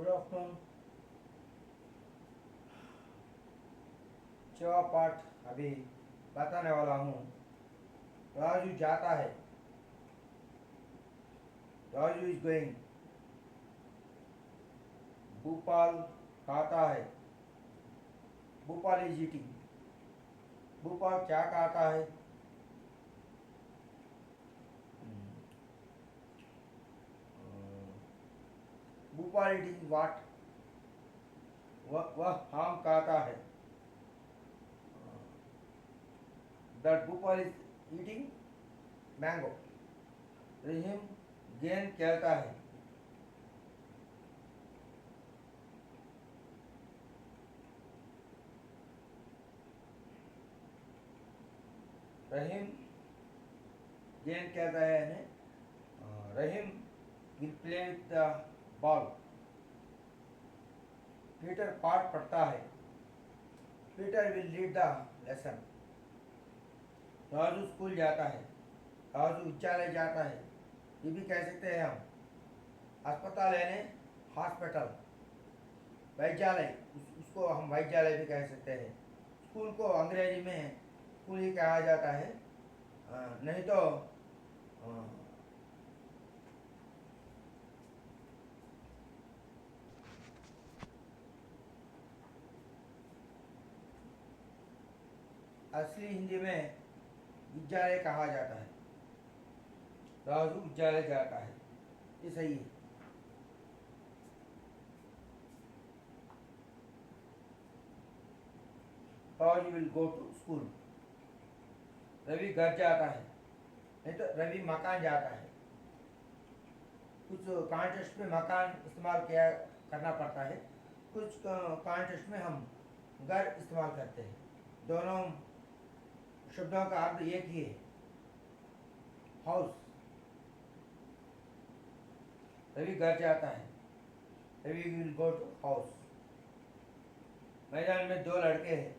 Good afternoon. छवा पाठ अभी बताने वाला हूँ। राजू जाता है। Raju is going. भोपाल खाता है। Bhopal is eating. भोपाल क्या खाता है? Bhopal eating what? वह आम खाता है। That Bhopal is eating mango. Rahim गेंद खेलता है। रहीम गेंद खेलता है यानी Rahim will play with the ball. Peter पाठ पढ़ता है। Peter will lead the lesson. Raju school जाता है। राजू विद्यालय जाता है। ये भी कह सकते हैं हम। अस्पताल यानी हॉस्पिटल। वैद्यालय उसको हम वैद्यालय भी कह सकते हैं। स्कूल को अंग्रेजी में स्कूल ही कहा जाता है। नहीं तो असली हिंदी में विद्यालय कहा जाता है। राजू विद्यालय जाता है, ये सही है। Raju will go to school. Ravi घर जाता है, नहीं तो रवि मकान जाता है। कुछ कॉन्टेक्स्ट में मकान इस्तेमाल किया करना पड़ता है, कुछ कॉन्टेक्स्ट में हम घर इस्तेमाल करते हैं। दोनों शब्दों का अर्थ एक ही है, हाउस। रवि घर जाता है। Ravi will go to house. मैदान में दो लड़के हैं।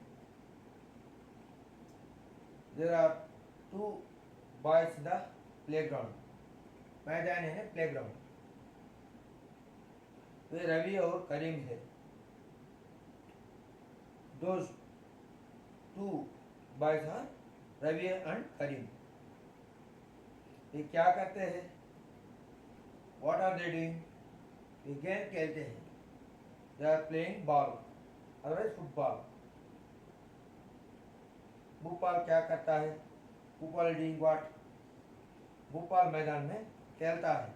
There are two boys in the playground. मैदान है प्लेग्राउंड। वे रवि और करीम है। Those two boys are Ravi and Karim. ये क्या करते हैं? What are they doing? ये गेम खेलते हैं। They are playing ball, otherwise football. Bhopal क्या करता है? Bhopal doing what? भोपाल मैदान में खेलता है।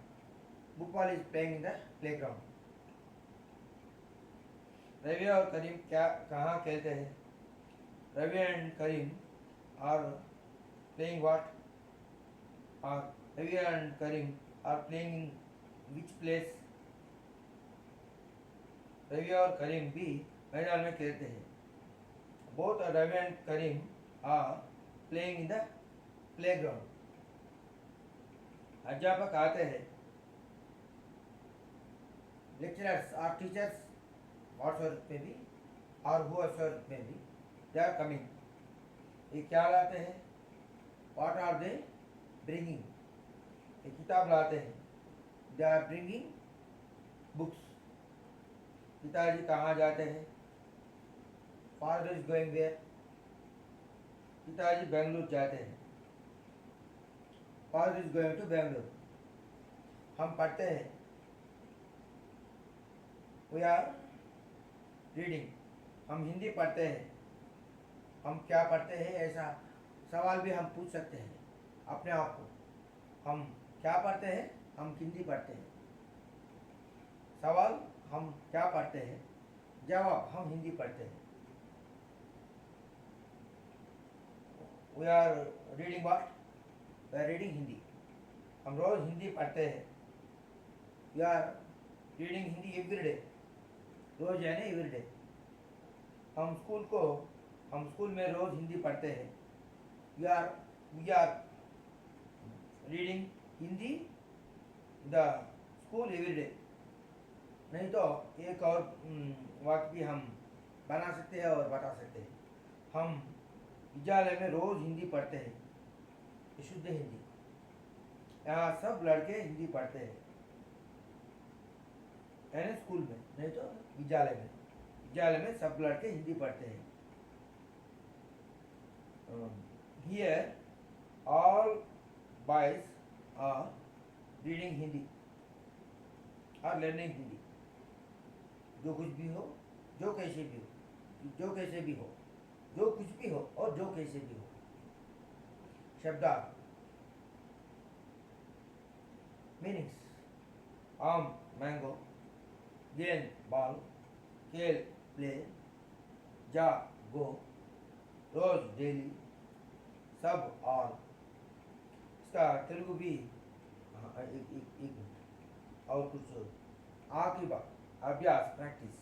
Bhopal is playing in the playground. Ravi और करीम क्या कहाँ खेलते हैं? Ravi and Karim are playing what? और Ravi and Karim are playing in which place? Ravi और करीम भी मैदान में खेलते हैं। Both Ravi and Karim are playing in the playground. अध्यापक आते हैं। लेक्चरर्स आर टीचर्स, व्हाटएवर में भी और whoever में भी, दे आर कमिंग। ये क्या लाते हैं? What are they bringing? ये किताब लाते हैं। They are bringing books. पिताजी कहाँ जाते हैं? Father is going there. पिताजी बेंगलुरु जाते हैं। Father is going to Bengaluru. हम पढ़ते हैं। We are reading. हम हिंदी पढ़ते हैं। हम क्या पढ़ते हैं? ऐसा सवाल भी हम पूछ सकते हैं अपने आप को। हम क्या पढ़ते हैं? हम हिंदी पढ़ते हैं। सवाल हम क्या पढ़ते हैं? जवाब हम हिंदी पढ़ते हैं। We are reading what? We are reading Hindi. हम रोज हिंदी पढ़ते हैं। We are reading Hindi every day. रोज यानी एवरी डे। हम स्कूल में रोज हिंदी पढ़ते हैं। We are reading Hindi the school every day. नहीं तो एक और वाक्य भी हम बना सकते हैं और बता सकते हैं। हम विद्यालय में रोज हिंदी पढ़ते हैं, ये शुद्ध हिंदी। यहाँ सब लड़के हिंदी पढ़ते हैं। यानी स्कूल में, नहीं तो विद्यालय में। विद्यालय में सब लड़के हिंदी पढ़ते हैं। Here all boys are reading Hindi और लर्निंग हिंदी। जो कुछ भी हो, जो कैसे भी हो, जो कैसे भी हो, जो कुछ भी हो और जो कैसे भी हो। शब्दार्थ मीनिंग्स: आम मैंगो, गेंद बॉल, खेल प्ले, जा गो, रोज डेली, सब ऑल। इसका तेलुगु भी एक मिनट और कुछ आखिरी बात, अभ्यास प्रैक्टिस।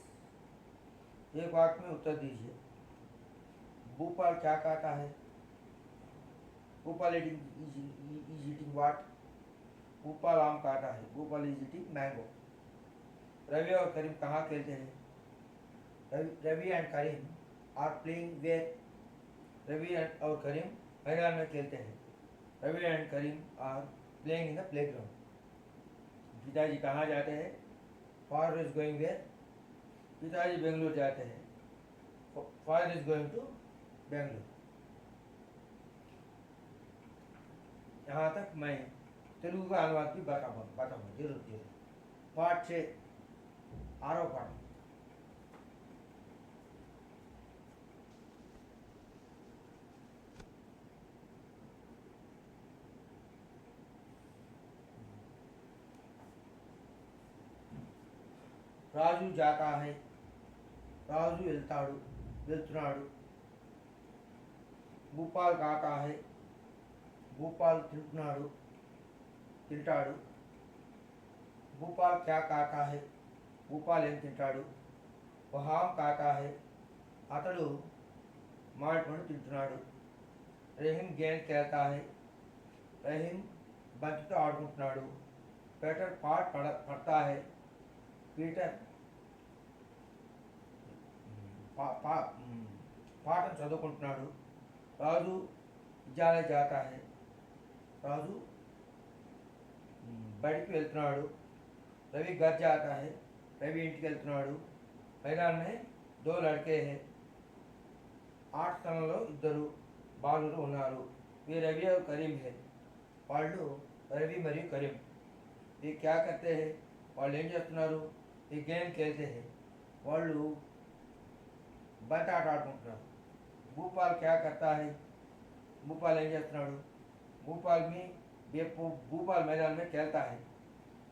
एक वाक्य में उत्तर दीजिए। भोपाल क्या खाता है? Bhopal is eating what? Bhopal आम खाता है। Bhopal is eating mango. Ravi और करीम कहाँ खेलते हैं? Ravi and Karim are playing where? Ravi और करीम मैदान में खेलते हैं। Ravi and Karim are playing in the playground. पिताजी कहाँ जाते हैं? Father is going where? पिताजी बेंगलोर जाते हैं। Father is going to Bangalore. यहाँ तक मैं तेलुगु का अनुवाद भी बताऊँगा जरूर। पाठ 6 आरो पाठ। రాజు జాతా హై, రాజు వెళ్తున్నాడు. భూపాల్ కాకా హై, భూపాల్ తింటాడు. భూపాల్ క్యా కాకా హై, భూపాల్ ఏం తింటాడు. వహాం కాకా హై, అతడు మామిడి పండు తింటున్నాడు. రహీం గేమ్ खेलता है, రహీం బంతితో ఆడుకుంటున్నాడు. పీటర్ పాఠ పడతా है, పీటర్ పాఠం చదువుకుంటున్నాడు. రాజు విద్యాలయ జాతా है, రాజు బడికి వెళ్తున్నాడు. రవి घर जाता है, రవి ఇంటికి వెళ్తున్నాడు. मैदान में 2 लड़के हैं, ఆట స్థలంలో 2 బాలురు ఉన్నారు. वे रवि और करीम है, వాళ్ళు రవి మరియు కరీం. ये क्या करते हैं, వాళ్ళు ఏం చేస్తున్నారు. ये गेम खेलते हैं, వాళ్ళు బంతి ఆట ఆడుకుంటున్నారు. భూపాల్ क्या करता है, భూపాల్ ఏం చేస్తున్నాడు. భూపాల్ मैदान में खेलता है,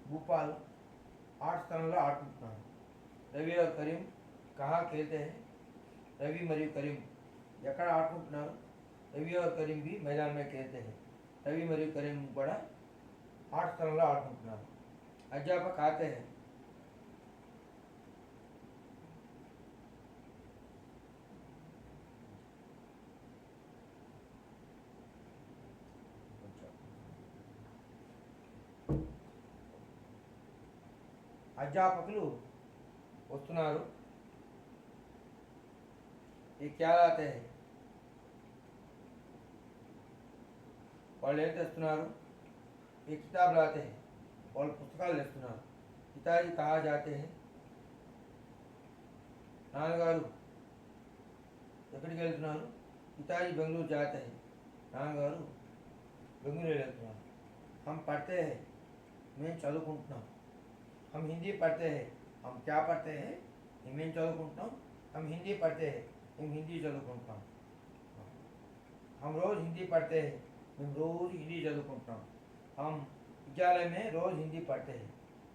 భూపాల్ ఆట స్థలంలో ఆడుకుంటున్నాడు. రవి और करीम कहाँ खेलते हैं, రవి మరియు కరీం ఎక్కడ ఆడుకుంటున్నారు. రవి और करीम भी मैदान में खेलते हैं, రవి మరియు కరీం కూడా ఆట స్థలంలో ఆడుకుంటున్నారు. అధ్యాపక ఆते हैं, అధ్యాపకులు వస్తున్నారు. ये क्या लाते हैं, వాళ్ళు ఏం తెస్తున్నారు. ये किताब लाते हैं, వాళ్ళు పుస్తకాలు తెస్తున్నారు. పితాజీ కహా జాతే हैं, నాన్నగారు ఎక్కడికి వెళ్తున్నారు. పితాజీ బెంగళూరు జాతే हैं, నాన్నగారు బెంగళూరు వెళ్తున్నారు. हम पढ़ते हैं, మేము చదువుకుంటున్నాం. हम हिंदी पढ़ते हैं, हम क्या पढ़ते हैं, మేము చదువుకుంటున్నాం. हम हिंदी पढ़ते हैं, మేము हिंदी చదువుకుంటున్నాం. हम रोज़ हिंदी पढ़ते हैं, మేము రోజు హిందీ చదువుకుంటున్నాం. हम విద్యాలయం में रोज़ हिंदी पढ़ते हैं,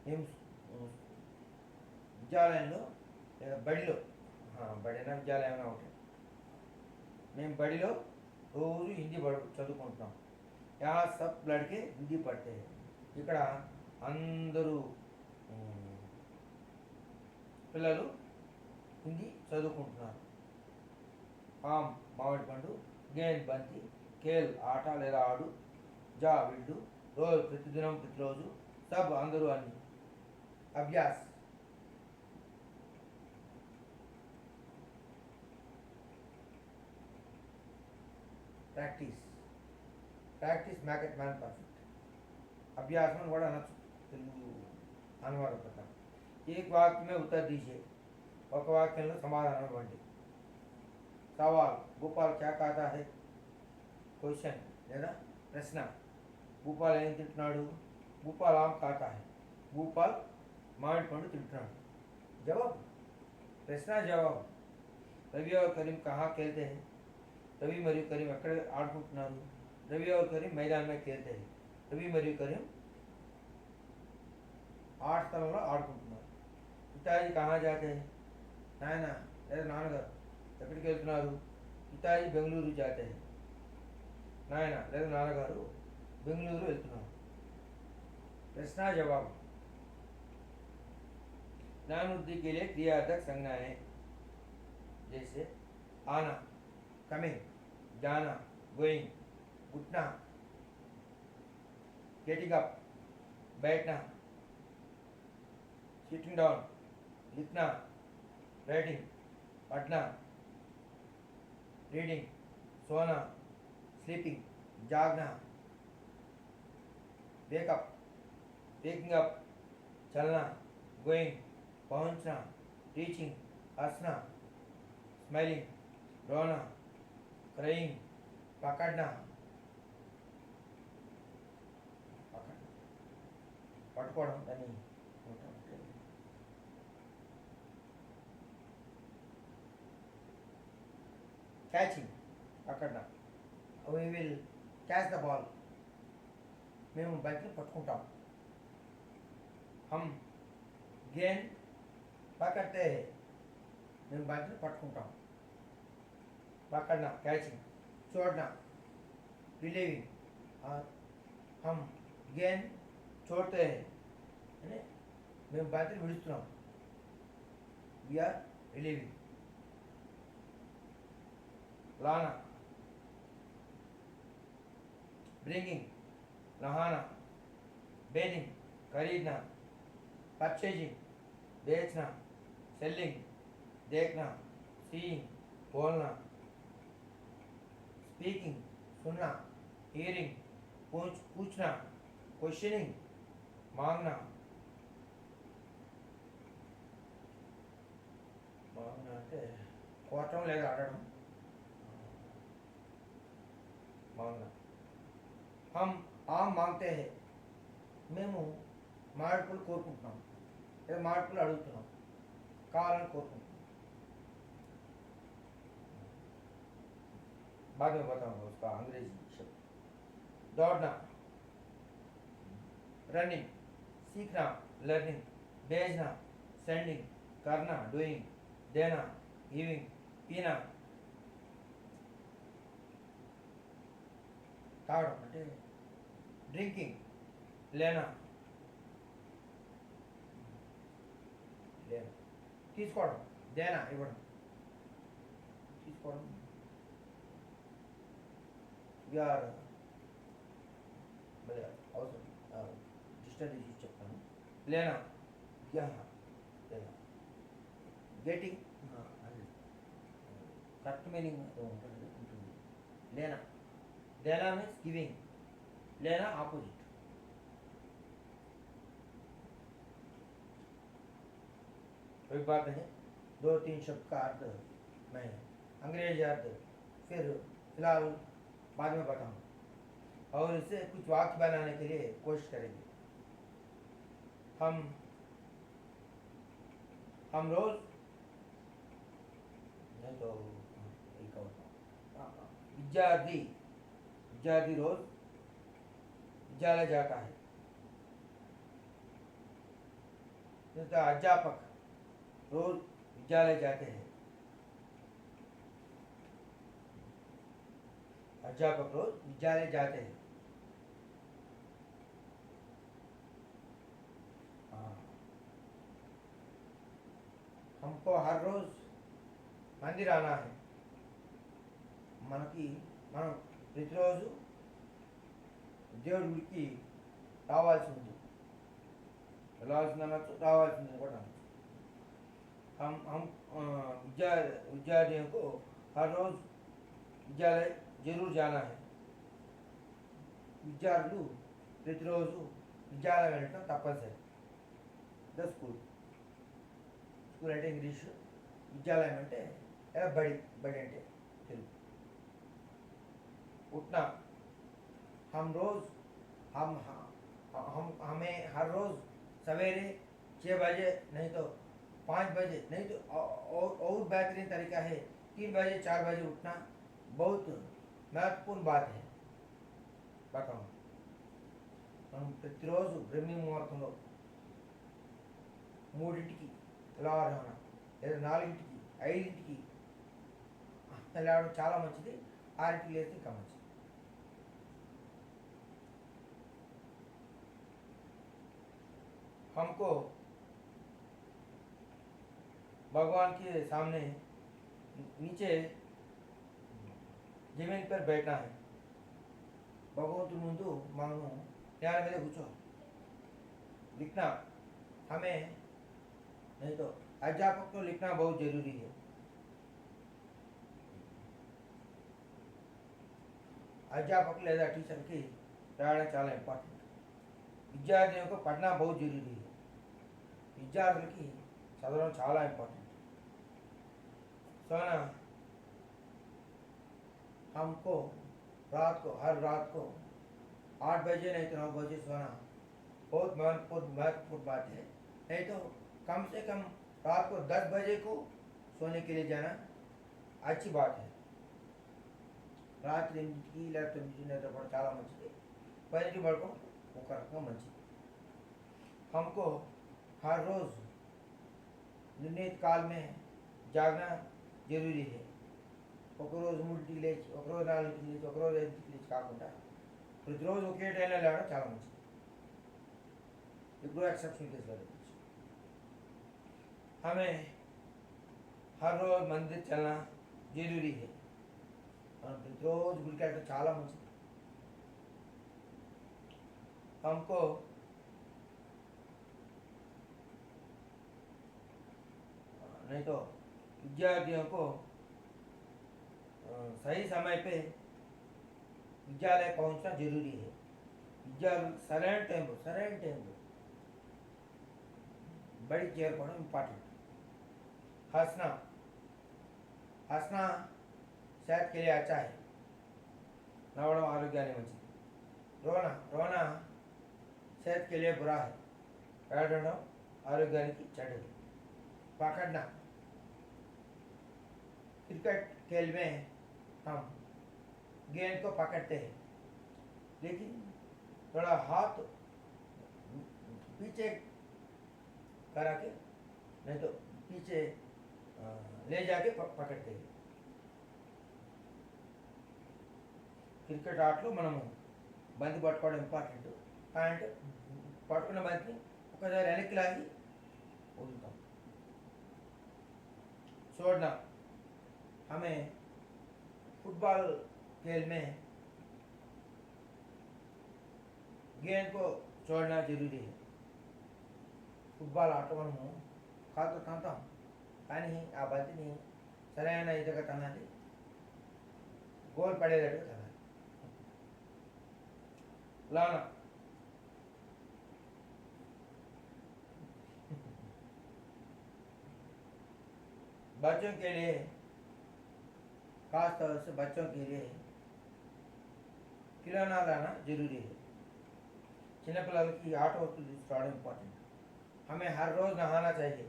మేము విద్యాలయంలో లేదా బడిలో బడినా విద్యాలయం ఒకటి, మేము బడిలో రోజు హిందీ చదువుకుంటున్నాం. यहाँ सब लड़के हिंदी पढ़ते हैं, ఇక్కడ అందరూ పిల్లలు హిందీ చదువుకుంటున్నారు. ఆమ్ మామిడి పండు, గేంద్ బంతి, ఖేల్ ఆట లేదా ఆడు, జా వెళ్ళు, రోజు ప్రతిదినం ప్రతిరోజు, సబ్ అందరూ అన్ని. Abhyas practice make man perfect. అభ్యాసం కూడా అనొచ్చు తెలుగు అనువాదం ప్రకారం. एक वाक्य में उत्तर दीजिए, ఒక వాక్యంలో సమాధానం ఇవ్వండి. సవాల్, భూపాల్ క్యా ఖాతా హై? క్వశ్చన్ లేదా ప్రశ్న, భూపాల్ ఏం తింటున్నాడు? భూపాల్ ఆమ్ ఖాతా హై. భూపాల్ మామిడి పండు తింటున్నాడు. జవాబు, ప్రశ్న జవాబు. రవి और करीम कहाँ खेलते हैं? రవి మరియు కరీం ఎక్కడ ఆడుకుంటున్నారు? రవి और करीम मैदान में खेलते हैं. రవి మరియు కరీం ఆట స్థలంలో ఆడుకుంటున్నారు. పితాజీ కహా జాతే హై? నాయన లేదా నాన్నగారు ఎక్కడికి వెళ్తున్నారు? పితాజీ బెంగళూరు జాతే హై. నాయన లేదా నాన్నగారు బెంగళూరు వెళ్తున్నారు. ప్రశ్న జవాబు. ज्ञानवृद्धि के लिए क्रियार्थक संज्ञाएं जैसे आना, कमिंग, जाना, गोइंग, उठना, गेटिंग अप, बैठना, सिटिंग डाउन, लिखना, राइटिंग, पढ़ना, रीडिंग, सोना, स्लीपिंग, जागना, वेकअप, वेकिंग अप, चलना, गोइंग, पहुंचना, टीचिंग, हंसना, स्माइलिंग, रोना, क्राइंग, पकड़ना, పట్టుకోవడం దాన్ని క్యాచింగ్, పక్కన we will catch the ball, మేము బంతిని పట్టుకుంటాం. హమ్ గేంద్ పకడ్తే హై, మేము బంతిని పట్టుకుంటాం. పకడ్నా క్యాచింగ్, छोड़ना रिलीविंग, और हम गेंद छोड़ते हैं यानी మేము బంతిని విడుస్తున్నాం. We are relieving. लाना, ब्रिंगिंग, नहाना, बेनिंग, खरीदना, परचेजिंग, बेचना, सेलिंग, देखना, सीइंग, बोलना, स्पीकिंग, सुनना, हियरिंग, पूछना, क्वेश्चनिंग, मांगना, मांगना అంటే కోరటం లేదా అడగడం. मांगना. हम आम मांगते हैं, మేము మామిడిపళ్ళు కోరుకుంటున్నాం లేదా మామిడిపళ్ళు అడుగుతున్నాం, కావాలని కోరుకుంటున్నాం. बाद में बताऊंगा उसका अंग्रेजी शब्द. दौड़ना, रनिंग, सीखना, लर्निंग, भेजना, सेंडिंग, करना, डूइंग, देना, गिविंग, पीना, తాగడం అంటే డ్రింకింగ్, లేనా, లేనా, తీసుకోవడం, దేనా ఇవ్వడం, తీసుకోవడం. వీఆర్ మరి అవసరం డిక్షనరీ చూసి చెప్తాను. లేనా, లేనా, గెటింగ్ అది కరెక్ట్ మీనింగ్ ఉంటుంది. లేనా, देना मीन्स गिविंग, लेना ऑपोजिट. कोई बात नहीं, 2-3 शब्द का अर्थ मैं अंग्रेजी अर्थ फिर फिलहाल बाद में बताऊँ, और इससे कुछ वाक्य बनाने के लिए कोशिश करेंगे. हम रोज नहीं तो विद्यार्थी रोज विद्यालय जाता है. अध्यापक रोज विद्यालय जाते हैं. अध्यापक रोज विद्यालय जाते हैं. हमको हर रोज मंदिर आना है. మనకి మనం ప్రతిరోజు దేవుడి గుడికి రావాల్సి ఉంది. వెళ్ళాల్సింది అనొచ్చు, రావాల్సింది కూడా అనొచ్చు. हम विद्यार्थियों को हर रोज विद्यालय जरूर जाना है. విద్యార్థులు ప్రతిరోజు విద్యాలయం వెళ్ళటం తప్పనిసరి. ద స్కూల్ స్కూల్ అంటే ఇంగ్లీష్, విద్యాలయం అంటే బడి, బడి అంటే తెలుగు. उठना, हम रोज़ हम हमें हर रोज़ सवेरे 6 बजे नहीं तो 5 बजे नहीं तो और बेहतरीन तरीका है 3 बजे 4 बजे उठना बहुत महत्वपूर्ण बात है. बताऊँ మనం ప్రతిరోజు బ్రహ్మీ ముహూర్తంలో 3ంటికి లేవడం, లేదా 4ంటికి 5ంటికి లేవడం చాలా మంచిది. 6ంటికి లేస్తే ఇంకా మంచిది. हमको भगवान के सामने नीचे जमीन पर बैठना है. भगवंतु मुंदु మనము నేల మీద కూర్చోవాలి. लिखना हमें नहीं तो अध्यापक को लिखना बहुत जरूरी है. अध्यापक లేదా టీచర్కి రాయడం చాలా ఇంపార్టెంట్. విద్యార్థులకు పढ़ना बहुत जरूरी है. విద్యార్థులకి చదవడం చాలా ఇంపార్టెంట్. सोना हमको हर रात को 8 बजे नहीं तो 9 बजे सोना बहुत महत्वपूर्ण बात है. नहीं तो कम से कम रात को 10 बजे को सोने के लिए जाना अच्छी बात है. రాత్రి 8కి లేదా 9కి నిద్రపోవడం చాలా మంచిది. 10కి పడుకోవడం ఒక రకంగా మంచిది. हमको हर रोज़ निर्णीत काल में जागना जरूरी है. ఒక రోజు 3ంటికి లేచి, ఒక రోజు 4ంటికి లేచి, ఒక రోజు 5ంటికి లేచి కాకుండా ప్రతిరోజు ఒకే టైంలో లేవడం చాలా మంచిది. ఇప్పుడు एक्सेप्शन केस लगेगी. हमें हर रोज मंदिर चलना जरूरी है. మనం ప్రతిరోజు గుడికి వెళ్ళడం చాలా మంచిది. हमको नहीं तो विद्यार्थियों को सही समय पे विद्यालय पहुंचना जरूरी है. विद्यार्थी सరైన టైంలో बड़ी చేరుకోవడం इंपॉर्टेंट. हंसना सेहत के लिए अच्छा है. नवड़म आरोग्याనికి మంచిది. रोना सेहत के लिए बुरा है. ఏడవడం ఆరోగ్యానికి చెడ్డది. पकड़ना, क्रिकेट खेल में हम गेंद को पकड़ते हैं, लेकिन थोड़ा हाथ पीछे करा के नहीं तो पीछे ले जाके पकड़ते हैं. క్రికెట్ ఆటలో మనము బంతి పట్టుకోవడం ఇంపార్టెంట్. అంటే పట్టుకున్న బంతిని ఒకసారి వెనక్కి లాగి వదులుతాం. छोड़ना, हमें फुटबॉल खेल में गेंद को छोड़ना जरूरी है. फुटबॉल ఆట మనము కాలుతో తంతాం, కానీ ఆ బంతిని సరైన ఇదిగా తనాలి, గోల్ పడేటట్టుగా తనాలి. लाना, बच्चों के लिए, खास तौर से बच्चों के लिए खिलौना लाना जरूरी है. చిన్నపిల్లలకి ఆట వస్తువులు తీసుకురావడం ఇంపార్టెంట్. हमें हर रोज़ नहाना चाहिए.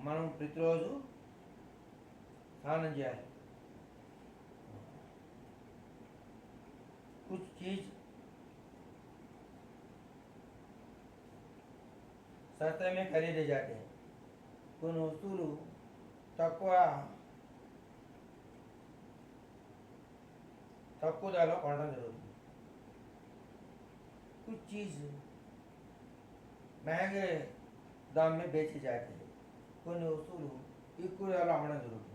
మనం ప్రతిరోజు స్నానం చేయాలి. कुछ चीज़ सस्ते में खरीदे जाते हैं. కొన్ని వస్తువులు తక్కువ ధరలో కొనడం జరుగుతుంది. कुछ चीज़ महंगे दाम में बेची जाती है. కొన్ని వస్తువులు ఎక్కువ ధరలో అమ్మడం జరుగుతుంది.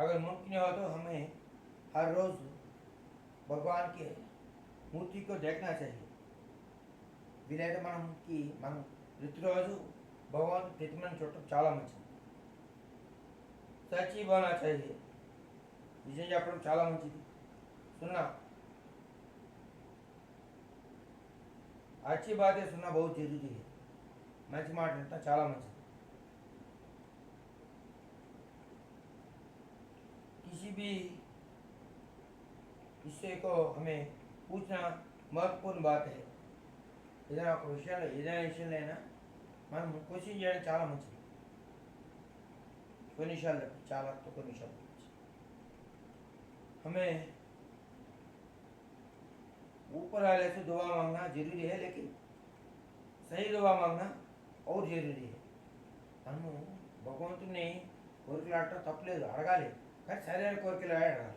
अगर मुमकिन हो तो हमें हर रोज़ भगवान के मूर्ति को देखना चाहिए. వీలైతే మనం ప్రతిరోజు భగవాన్ ప్రతిమను చూడటం చాలా మంచిది. सच ही बोलना चाहिए. నిజం చెప్పడం చాలా మంచిది. 0 अच्छी बातें सुनना बहुत जरूरी है. మంచి మాట వినటం చాలా మంచిది. किसी भी विषय को हमें पूछना महत्वपूर्ण बात है. ఏదైనా ఒక విషయాలు ఏదైనా విషయంలో మనం క్వశ్చన్ చేయడం చాలా మంచిది. కొన్ని విషయాలు చాలా కొన్ని విషయాలు हमें ऊपर वाले से दुआ मांगना जरूरी है, लेकिन सही दुआ मांगना और जरूरी है. మనము భగవంతుని కోరికలు అడగటం తప్పలేదు, అడగాలి, కానీ సరైన కోరికలు అడగాలి.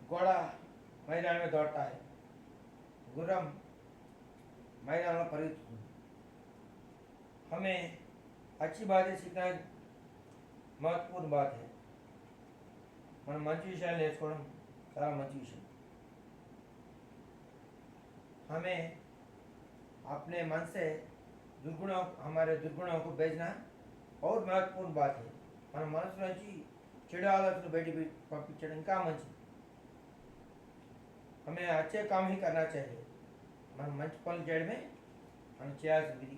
घोड़ा मैदान में दौड़ता है, गुर्रम मैदान में परिगెత్తుతుంది. हमें अच्छी बातें सीखना महत्वपूर्ण बात है. మనం మంచి విషయాలు నేర్చుకోవడం చాలా మంచి విషయం. हमें अपने मन से दुर्गुणों हमारे दुर्गुणों को भेजना और महत्वपूर्ण बात है. మన మనసు నుంచి చెడు ఆలోచనలు బయటికి పంపించడం ఇంకా మంచిది. हमें अच्छे काम ही करना चाहिए. మనం మంచి పనులు చేయడమే మనం చేయాల్సింది.